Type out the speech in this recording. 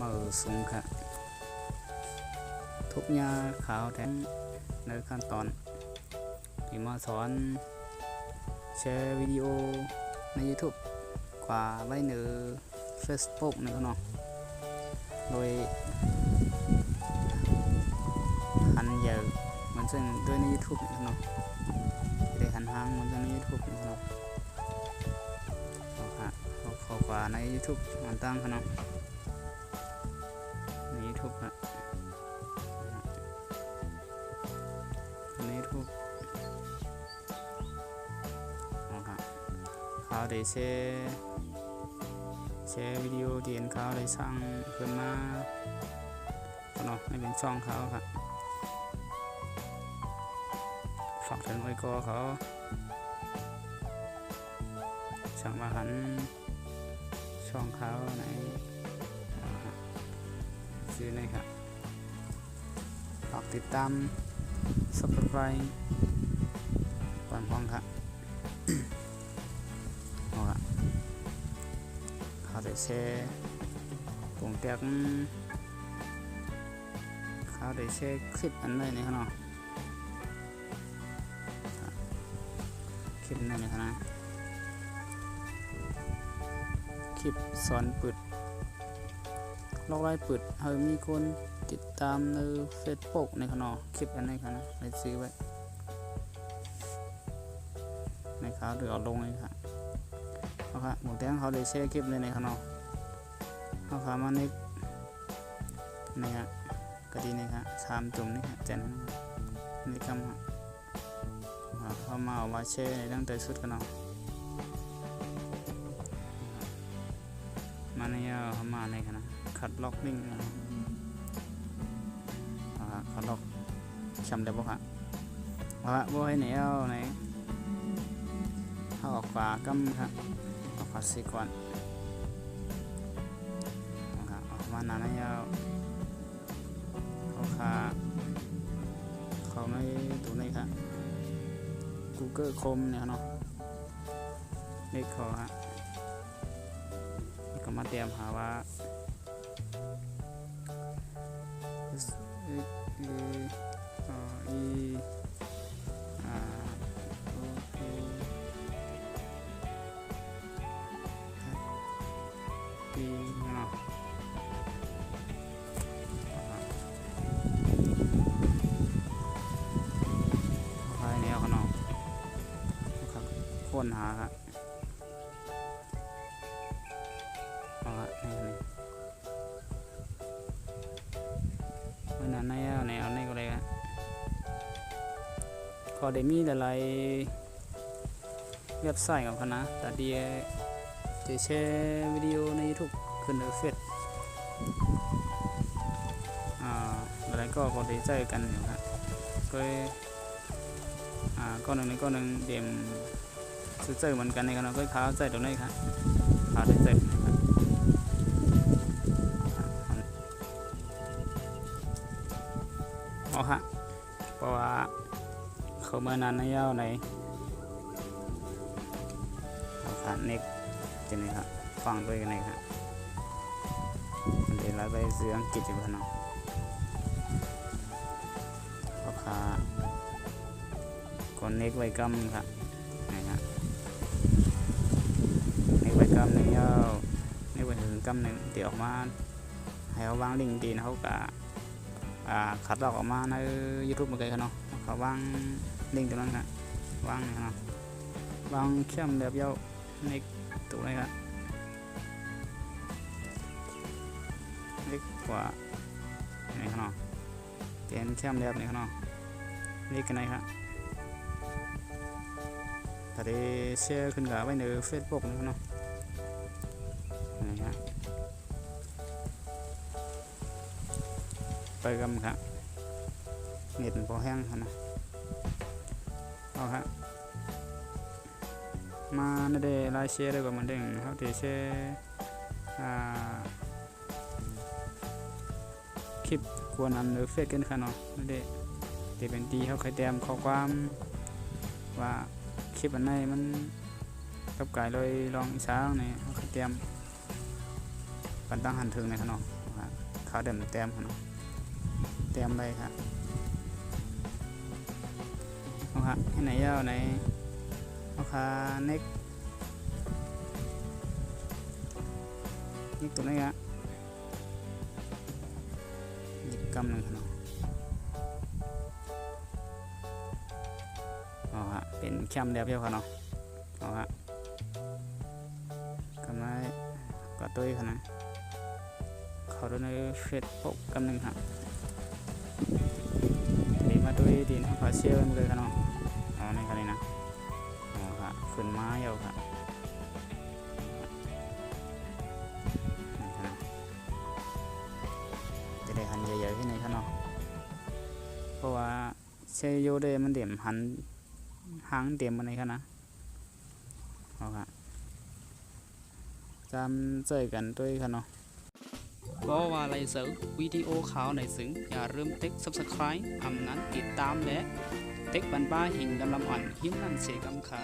มือสูงค่ะทุกยาขาวแทงในขั้นตอนที่มาสอนแชร์วิดีโอใน YouTube กว่าไว้ใน Facebook นะครับเนาะโดยหันใหญ่เหมือนซึ่งด้วยใน YouTube นะครับเนาะได้หันห่างเหมือนใน YouTube นะครับเนาะเขากว่าใน YouTube มันตั้งครับเนาะใน YouTube ครับใน YouTube เขาได้แชร์วิดีโอที่เขาได้สร้างขึ้นมาเนาะให้เป็นช่องเขาครับฝากถึงไว้ก็เขาช่างมาหันช่องเขาในชื่อนี้ครับฝากติดตาม Subscribe ก่อนพ้องครับเขาได้แชร์ปุ่มเตียกเขาได้แชร์คลิปอันนี้นะครับเนาะคลิปนี้นะครับนะคลิปสอนปึดลอกลายปึดให้มีคนติดตามใน Facebook นะครับเนาะคลิปอันนี้ครับนะไปซื้อไว้ในเขาหรือเอาลงเลยครับครับหมูแดงเขาได้แชร์คลิปเลยในข้างนอกเขาขามาในนี่ฮะกระดีนี่ครับ3 จุ่มนี่ฮะแจนนี่คำครับเขามาเอามาแชร์ในตั้งแต่สุดกันเนาะมาในเขามาในขณะคัดล็อกลิงก์คัดล็อกชำได้บ่ครับว่าบ่ให้ไหนเอาไหนเขาออกฝากำครับขอสิก่อนออกมานานแล้วเขาไม่ตัวนี้ครับ Google Chrome เนี่ยเนาะเลขเขาฮะก็มาเตรียมหาว่าปีเนาะภายในเอาขนมค้นหาครับนี่เมื่อนั้นในเอาในก็เลยครับก็ได้มีหลายเว็บไซต์กับคณะแต่ดีจะแชร์วิดีโอใน YouTube ขึ้นในเฟซอะไรก็ได้ใจกันอยู่ครับก็หนึ่งเดมซื้อใจเหมือนกันในกันเราก็ค้าใจตรงนี้ครับค้าได้ใจครับฮะเพราะว่าเขาเมื่อนานในยาวในเอาขาเน็กจะนี่ครับฟังด้วยกันเลยครับเดี๋ยวเราไปซื้ออังกฤษอยู่กันเนาะราคาก่อนเน็กไว้กำครับนี่ครับเน็กไว้กำหนึ่งยาวเน็กไว้ถึงกำหนึ่งเดี๋ยวออกมาให้เขาวางลิงก์ดีนะเขากะขัดลอกออกมาใน YouTube เหมือนกันเนาะเขาวางลิงก์ตรงนั้นครับวางเนาะวางเข้มแบบยาวเน็กตัวนี้ครับเล็กกว่านี่ครับเนาะเตียนเข้มแบบนี้ครับเนาะเล็กกันไหนครับถ้าได้แชร์ขึ้นกับไว้ใน Facebook นะครับเนาะนี่ครับไปกันครับเน็ตพอแห้งครับนะเอาครับมาในเดย์ไลน์แชร์ได้กว่ามันเด้งเขาจะแชร์คลิปควรอันหรือเฟซกันค่ะเนาะนั่นเด้ที่เป็นตีเขาเคยเตรียมข้อความว่าคลิปอันไหนมันกับไก่เลยลองอีสานเนี่ยเขาเคยเตรียมปันตั้งหันถึงในค่ะเนาะ ขาวเดิมแต้มครับแต้มไปครับเอาครับให้ไหนยาวไหนเอาขาเน็กตัวนี้ครับหยิบกำหนึ่งครับเอาฮะเป็นแคมเดียวเพียวครับเนาะเอาฮะกำไรก็ตัวอีกครับนะเขาโดนเฟซปุ๊บกำหนึ่งครับดีมาตัวดีนะขอเชื่อมันเลยครับเนาะเอาในคันนี้นะเอาครับขึ้นไม้เอาครับจะได้หันเยอะๆที่ไหนครับเนาะเพราะว่าเชยโยเดมันเดี่ยมหันหางเดี่ยมมันไหนครับนะเอาครับจำเจอกันด้วยครับเนาะก็ว่าอะไรเสริมวิดีโอข่าวในซึ้งอย่าลืมติ๊ก subscribe อำนั้นติดตามและติ๊กบันบ้าหิงกำลังอ่อนหิมนั่นเสกำขา